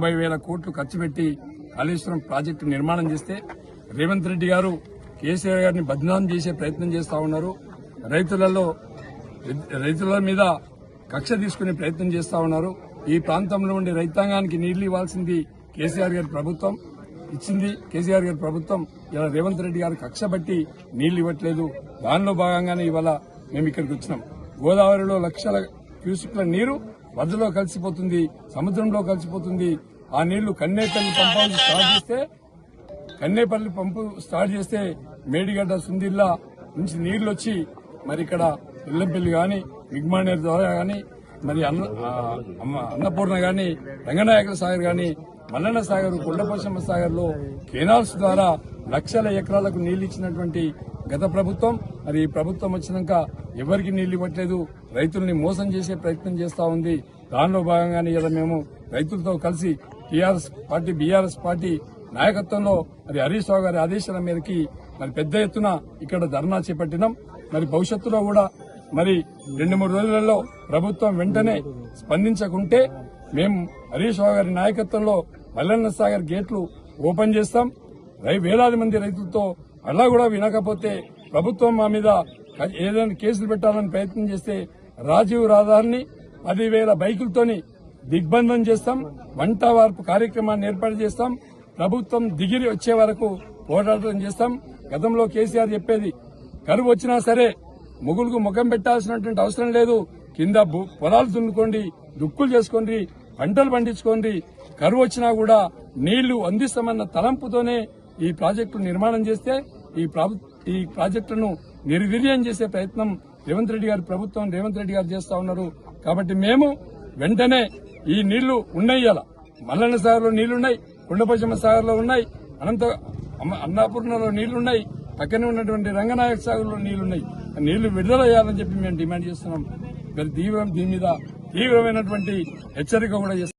90,000 కోట్లు ఖర్చు పెట్టి కాళేశ్వరం ప్రాజెక్టు నిర్మాణం చేస్తే రేవంత్ రెడ్డి గారు కేసీఆర్ గారిని బద్నాం చేసే ప్రయత్నం చేస్తా ఉన్నారు. రైతుల మీద కక్ష తీసుకునే ప్రయత్నం చేస్తా ఉన్నారు. ఈ ప్రాంతంలో ఉండే రైతాంగానికి నీళ్లు ఇవ్వాల్సింది కేసీఆర్ గారి ప్రభుత్వం ఇచ్చింది. కేసీఆర్ గారి ప్రభుత్వం ఇలా రేవంత్ రెడ్డి గారు కక్ష బట్టి నీళ్లు ఇవ్వట్లేదు. దానిలో భాగంగానే ఇవాళ మేము ఇక్కడికి వచ్చినాం. గోదావరిలో లక్షల క్యూసెక్ల నీరు వరదలో కలిసిపోతుంది, సముద్రంలో కలిసిపోతుంది. ఆ నీళ్లు కన్నేపల్లి పంపు స్టార్ట్ చేస్తే మేడిగడ్డ సుందిల్లా నుంచి నీళ్లు వచ్చి మరి ఇక్కడ ఎల్లంపల్లి గాని మిగ్మానేర్ ద్వారా గాని మరి అన్నపూర్ణ గాని రంగనాయకుల సాగర్ గాని మల్లన్న సాగర్ కొండపోశమ్మ సాగర్ లో కెనాల్స్ ద్వారా లక్షల ఎకరాలకు నీళ్లు ఇచ్చినటువంటి గత ప్రభుత్వం మరి ఈ ప్రభుత్వం వచ్చినాక ఎవరికి నీళ్లు ఇవ్వట్లేదు. రైతుల్ని మోసం చేసే ప్రయత్నం చేస్తా ఉంది. దానిలో భాగంగానే ఇలా మేము రైతులతో కలిసి బీఆర్ఎస్ పార్టీ నాయకత్వంలో మరి హరీష్ రావు గారి ఆదేశాల మేరకి మరి పెద్ద ఎత్తున ఇక్కడ ధర్నా చేపట్టినాం. మరి భవిష్యత్తులో కూడా మరి 2-3 రోజులలో ప్రభుత్వం వెంటనే స్పందించకుంటే మేము హరీష్ రావు గారి నాయకత్వంలో మల్లన్న సాగర్ గేట్లు ఓపెన్ చేస్తాం. వేలాది మంది రైతులతో అలా కూడా వినకపోతే ప్రభుత్వం మా మీద ఏదైనా కేసులు పెట్టాలని ప్రయత్నం చేస్తే రాజీవ్ రహదారిని 10,000 బైకులతోని దిగ్బంధం చేస్తాం. వంట వార్పు కార్యక్రమాన్ని ఏర్పాటు చేస్తాం. ప్రభుత్వం దిగిరి వచ్చే వరకు పోరాటం చేస్తాం. గతంలో కేసీఆర్ చెప్పేది కరువు వచ్చినా సరే ముగులుకు ముఖం పెట్టాల్సినటువంటి అవసరం లేదు, కింద పొలాలు దున్నుకోండి, దుక్కులు చేసుకోండి, పంటలు పండించుకోండి, కరువు వచ్చినా కూడా నీళ్లు అందిస్తామన్న తలంపుతోనే ఈ ప్రాజెక్టు నిర్మాణం చేస్తే ఈ ప్రాజెక్టును నిర్వీర్యం చేసే ప్రయత్నం రేవంత్ రెడ్డి గారి ప్రభుత్వం రేవంత్ రెడ్డి గారు చేస్తా ఉన్నారు. కాబట్టి మేము వెంటనే ఈ నీళ్లు ఉన్నాయి, అలా మల్లన్న సాగర్లో నీళ్లున్నాయి, కొండపోశమ్మ సాగర్లో ఉన్నాయి, అన్నపూర్ణలో నీళ్లున్నాయి, పక్కనే ఉన్నటువంటి రంగనాయక సాగర్లో నీళ్లున్నాయి. నీళ్లు విడుదల చేయాలని చెప్పి మేము డిమాండ్ చేస్తున్నాం. దీని మీద తీవ్రమైనటువంటి హెచ్చరిక కూడా చేస్తున్నాం.